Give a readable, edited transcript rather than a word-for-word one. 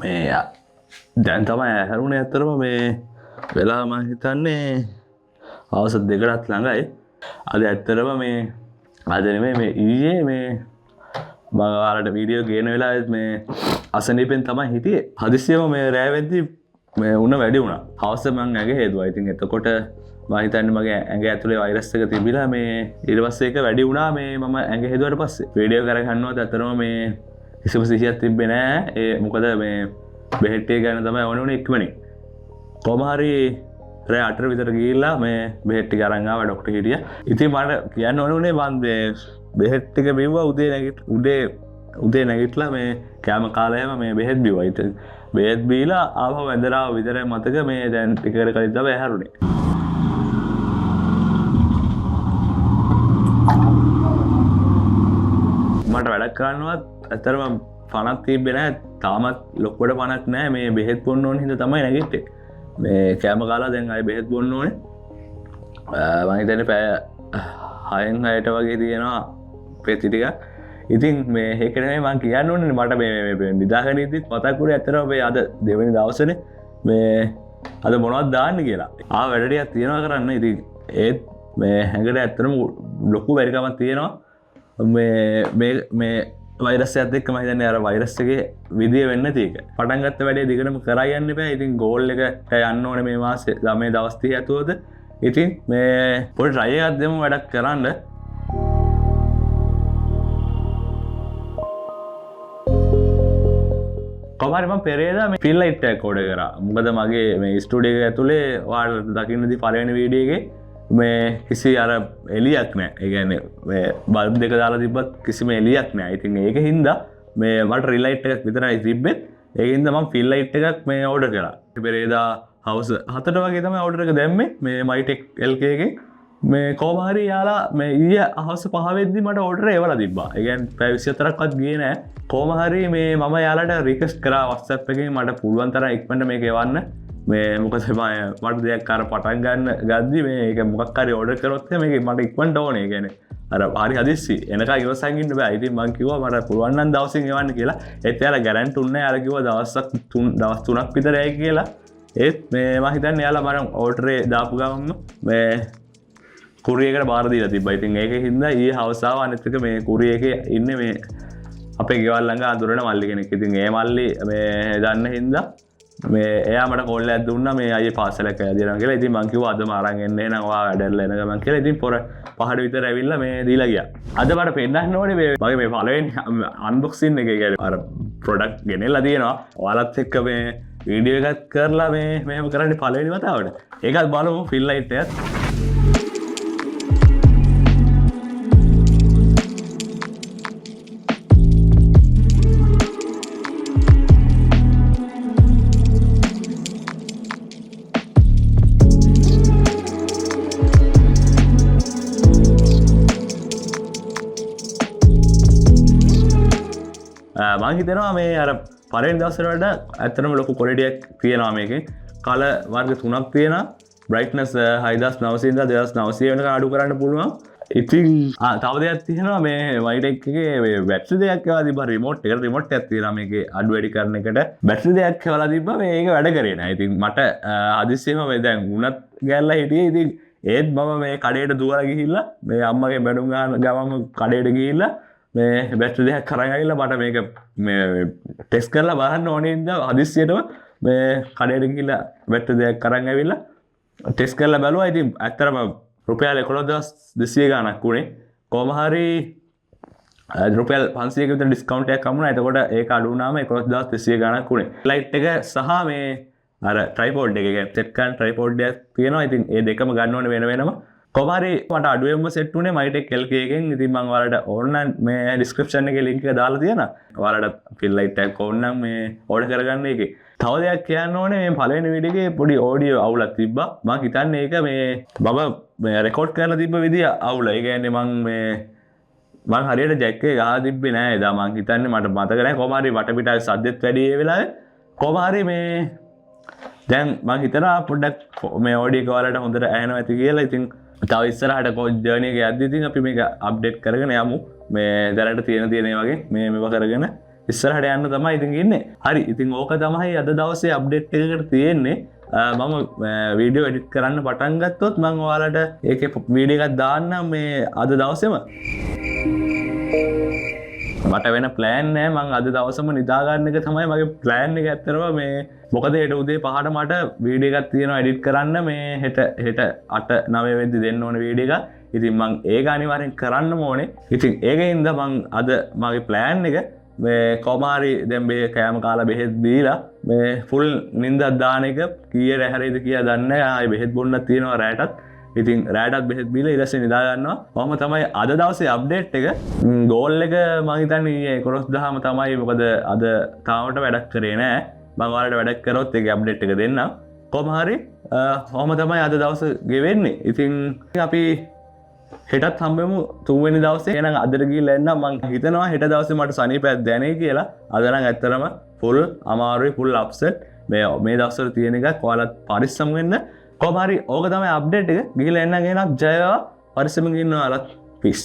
මේ දැන් තමයි හැරුණේ ඇත්තරම මේ වෙලා මම හිතන්නේ අවුරුදු දෙකකට ළඟයි. අද ඇත්තරම මේ අද නෙමෙයි මේ ඊයේ මේ මම ඔයාලට වීඩියෝ ගේන වෙලාවෙත් මේ අසනීපෙන් තමයි හිටියේ. හදිස්සියම මේ රෑ වෙද්දි මේ උණ වැඩි වුණා. හවස මං ඇඟ හේදුවා. ඉතින් එතකොට මම හිතන්නේ මගේ ඇඟ ඇතුලේ වෛරස් එක තිබිලා මේ ඊට පස්සේ ඒක වැඩි වුණා මේ මම ඇඟ හේදුවාට පස්සේ. වීඩියෝ කරගන්නවත් ඇත්තරම මේ කිසිම සිහියක් තිබ්බේ නෑ. ඒ මොකද මේ බෙහෙත් ටික ගන්න තමයි ඕනේ ඉක්මනින්. කොහොම හරි රෑ 8 විතර ගිහිල්ලා මේ බෙහෙත් ටික අරන් ආවා ડોක්ටර් හිටියා. ඉතින් මට කියන්න ඕනේ මම බෙහෙත් ටික බිව්වා උදේ නැගිටලා මේ කෑම කාලයම මේ බෙහෙත් බිව්වා. ඉතින් බෙහෙත් බීලා ආවම වැඳලා විතරයි මතක මේ දැන් ටික කර කලින් තමයි හැරුණේ. මට වැඩක් කරන්නවත් ඇත්තටම පණක් තිබ්බේ නැහැ. තාමත් ලොකුවට පණක් නැහැ. මේ බෙහෙත් බොන්න ඕන හින්දා තමයි නැගිට්ටේ. මේ කෑම කාලා දැන් ආයේ බෙහෙත් බොන්න ඕනේ. මම හිතන්නේ පැය 6න් 6ට වගේ තියෙනවා පෙති ටිකක්. ඉතින් මේ ඒක නෙමෙයි මම කියන්න ඕනේ මට මේ නිදාගෙන ඉද්දිත් මතක් වුණේ ඇත්තටම මේ අද දෙවෙනි දවසනේ මේ අද මොනවද දාන්න කියලා. වැඩ ටිකක් තියෙනවා කරන්න. ඉතින් ඒත් මේ හැඟට ඇත්තටම ලොකු බැරිකමක් තියෙනවා. මේ වෛරස් එකත් එක්ක මම හිතන්නේ අර වෛරස් එකේ විදිය වෙන්න තියෙක. පටන් ගත්ත වැඩේ දිගටම කරා යන්න බෑ. ඉතින් ගෝල් එකට යන්න ඕනේ මේ මාසේ මේ දවස් 30 ඇතුළත. ඉතින් මේ පොඩි try එකක් දෙමු වැඩක් කරන්න. කොහමද මම පෙරේදා මේ ෆිල් ලයිට් එකක් ඕඩර් කරා. මොකද මගේ මේ ස්ටුඩියෝ එක ඇතුලේ ඔයාලට දකින්නදී පළවෙනි වීඩියෝ එකේ මේ කිසි අර එලියක් නැහැ. ඒ කියන්නේ මේ බල්බ් දෙක දාලා තිබ්බත් කිසිම එලියක් නැහැ. ඉතින් ඒක හින්දා මේ මට රිලයිට් එකක් විතරයි තිබ්බේ. ඒක හින්දා මම ෆිල් ලයිට් එකක් මේ ඕඩර් කරා. පෙරේදා හවස 7ට වගේ තමයි ඕඩර් එක දැම්මේ මේ මයිටෙක් LK එකේ. මේ කොහොම හරි යාලා මේ ඊයේ හවස 5 වෙද්දි මට ඕඩර් එවලා තිබ්බා. ඒ කියන්නේ පැය 24ක්වත් ගියේ නැහැ. කොහොම හරි මේ මම යාලට රික්වෙස්ට් කරා WhatsApp එකෙන් මට පුළුවන් තරම් ඉක්මනට මේක එවන්න. මේ මොකද මට දෙයක් අර පටන් ගන්න ගද්දි මේ ඒක මොකක් හරි ඕඩර් කරොත් මේක මට ඉක්මනට ඕනේ. ඒ කියන්නේ අර හරි හදිස්සි එනකන් ඉවසන් ඉන්න බෑ. ඉතින් මං කිව්වා මට පුළුවන් නම් දවසින් එවන්න කියලා. ඒත් එයාලා ගැරන්ටි උන්නේ නැහැ. යාලා කිව්වා දවස් 3ක් විතර ඇයි කියලා. ඒත් මේ මම හිතන්නේ යාලා මම ඕඩරේ දාපු ගමන්ම මේ කුරියකට බාර දීලා තිබ්බා. ඉතින් ඒක හින්දා ඊයේ හවස ආව අනිත් එක මේ කුරිය එකේ ඉන්නේ මේ අපේ ගෙවල් ළඟ අඳුරන මල්ලි කෙනෙක්. ඉතින් ඒ මල්ලි මේ දන්න හින්දා මේ එයා මට කෝල් එකක් දුන්නා මේ අයියේ පාසලක් ඇදලා කියලා. ඉතින් මං කිව්වා අදම අරන් එන්න එහෙනම් ඔයා වැඩල්ලා එන ගමන් කියලා. ඉතින් පොර පහට විතර ඇවිල්ලා මේ දීලා ගියා. අද මට පෙන්නන්න ඕනේ මේ මගේ මේ පළවෙනි අන්බොක්සින් එක. ඒ කියන්නේ අර ප්‍රොඩක්ට් ගෙනල්ලා තියෙනවා. ඔයාලත් එක්ක මේ වීඩියෝ එකක් කරලා මේ මෙහෙම කරන්නේ පළවෙනි වතාවට. ඒකත් බලමු ෆිල් ලයිට් එකත්. මං හිතනවා මේ අර පළවෙනි දවසේ වලට ඇත්තටම ලොකු ක්වොලිටියක් තියෙනවා මේකේ. කල වර්ග 3ක් තියෙනවා. බ්‍රයිට්නස් 6900 ඉඳලා 2900 වෙනකන් අඩු කරන්න පුළුවන්. ඉතින් තව දෙයක් තියෙනවා මේ වයිටෙක් එකේ මේ බැටරි දෙකක් ඒවා තිබ්බා රිමෝට් එකක් තියෙනවා මේකේ අඩු වැඩි කරන එකට. බැටරි දෙකක් ඒවලා තිබ්බා මේක වැඩ කරේ නැහැ. ඉතින් මට හදිස්සියෙම මේ දැන් උණත් ගෑල්ලා හිටියේ. ඉතින් ඒත් මම මේ කඩේට දුවලා ගිහිල්ලා මේ අම්මගේ බැනුම් ගන්න ගමම කඩේට ගිහිල්ලා මේ බැටරි දෙකක් කරන් ආවිල්ලා මට මේක මේ ටෙස්ට් කරලා බලන්න ඕනේ ඉඳලා හදිස්සියටම මේ කඩේට ගිහිල්ලා බැටරි දෙකක් කරන් ආවිල්ලා ටෙස්ට් කරලා බැලුවා. ඉතින් ඇත්තටම රුපියල් 11200 ගාණක් උනේ. කොහොම හරි රුපියල් 500ක විතර ඩිස්කවුන්ට් එකක් හම්බුණා. එතකොට ඒක අඩු වුණාම 11200 ගාණක් උනේ. ලයිට් එක සහ මේ අර ට්‍රයිපෝඩ් එක කියන්නේ සෙට් කරන ට්‍රයිපෝඩ් එකක් තියෙනවා. ඉතින් ඒ දෙකම ගන්න ඕනේ වෙන වෙනම. කොහොම හරි මට අඩුවෙන්ම සෙට් වුණේ මයිටෙක් LK එකෙන්. ඉතින් මම ඔයාලට ඕන නම් මේ ඩිස්ක්‍රිප්ෂන් එකේ ලින්ක් එක දාලා තියෙනවා. ඔයාලට ෆිල් ලයිට් එකක් ඕන නම් මේ ඕඩර් කරගන්න එකේ. තව දෙයක් කියන්න ඕනේ මේ පළවෙනි වීඩියෝ එකේ පොඩි ඔඩියෝ අවුලක් තිබ්බා. මම හිතන්නේ ඒක මේ මම රෙකෝඩ් කරලා තිබ්බ විදිය අවුල. ඒ කියන්නේ මම හරියට ජැක් එක ගහලා තිබ්බේ නෑ එදා. මම හිතන්නේ මට මතක නෑ. කොහොම හරි වටපිටාවේ සද්දෙත් වැඩි ඒ වෙලාවේ. කොහොම හරි මේ දැන් මම හිතනවා පොඩ්ඩක් මේ ඔඩියෝ එක ඔයාලට හොඳට ඇහෙනවා ඇති කියලා. ඉතින් තව ඉස්සරහට කෝච් ජර්නි එක යද්දි ඉතින් අපි මේක අප්ඩේට් කරගෙන යමු. මේ දැනට තියෙන වගේ මේවා කරගෙන ඉස්සරහට යන්න තමයි ඉතින් ඉන්නේ. හරි ඉතින් ඕක තමයි අද දවසේ අප්ඩේට් එකකට තියෙන්නේ. මම වීඩියෝ එඩිට් කරන්න පටන් ගත්තොත් මම ඔයාලට ඒකේ වීඩියෝ එකක් දාන්න මේ අද දවසේම. මට වෙන ප්ලෑන් නෑ. මං අද දවසම නිදා ගන්න එක තමයි මගේ ප්ලෑන් එක. ඇත්තටම මේ මොකද හෙට උදේ 5ට මට වීඩියෝ එකක් තියෙනවා එඩිට් කරන්න. මේ හෙට 8 9 වෙද්දි දෙන්න ඕනේ වීඩියෝ එකක්. ඉතින් මං ඒක අනිවාර්යෙන් කරන්න ඕනේ. ඉතින් ඒකෙන්ද මං අද මගේ ප්ලෑන් එක මේ කොමාරි දැන් මේ කෑම කාලා බෙහෙත් දීලා මේ ෆුල් නිින්දක් දාන එක කීයට හැරෙයිද කියලා දන්නේ නැහැ. ආයේ බෙහෙත් බොන්නත් තියෙනවා රැටත්. ඉතින් රෑටත් බෙහෙත් බීලා ඊට පස්සේ නිදා ගන්නවා. කොහොම තමයි අද දවසේ අප්ඩේට් එක. ගෝල් එක මම හිතන්නේ 11:10ම තමයි. මොකද අද තාමට වැඩක් කරේ නෑ. මම ඔයාලට වැඩක් කරොත් ඒක අප්ඩේට් එක දෙන්නම්. කොහොම හරි කොහොම තමයි අද දවස ගෙවෙන්නේ. ඉතින් අපි හෙටත් හම්බෙමු 3 වෙනි දවසේ. එහෙනම් අදට ගිහලා එන්න. මම හිතනවා හෙට දවසේ මට සනීපයක් දැනේ කියලා. අද නම් ඇත්තටම ෆුල් අමාරුයි ෆුල් අප්සෙට්. මේ දවස්වල තියෙන එකක් ඔයාලත් පරිස්සම් වෙන්න. කොහොම හරි ඕක තමයි අප්ඩේට් එක. ගිහලා එන්න ගෙනක් ජය වේවා. පරිස්සමෙන් ඉන්න ඔයාලත්. පීස්.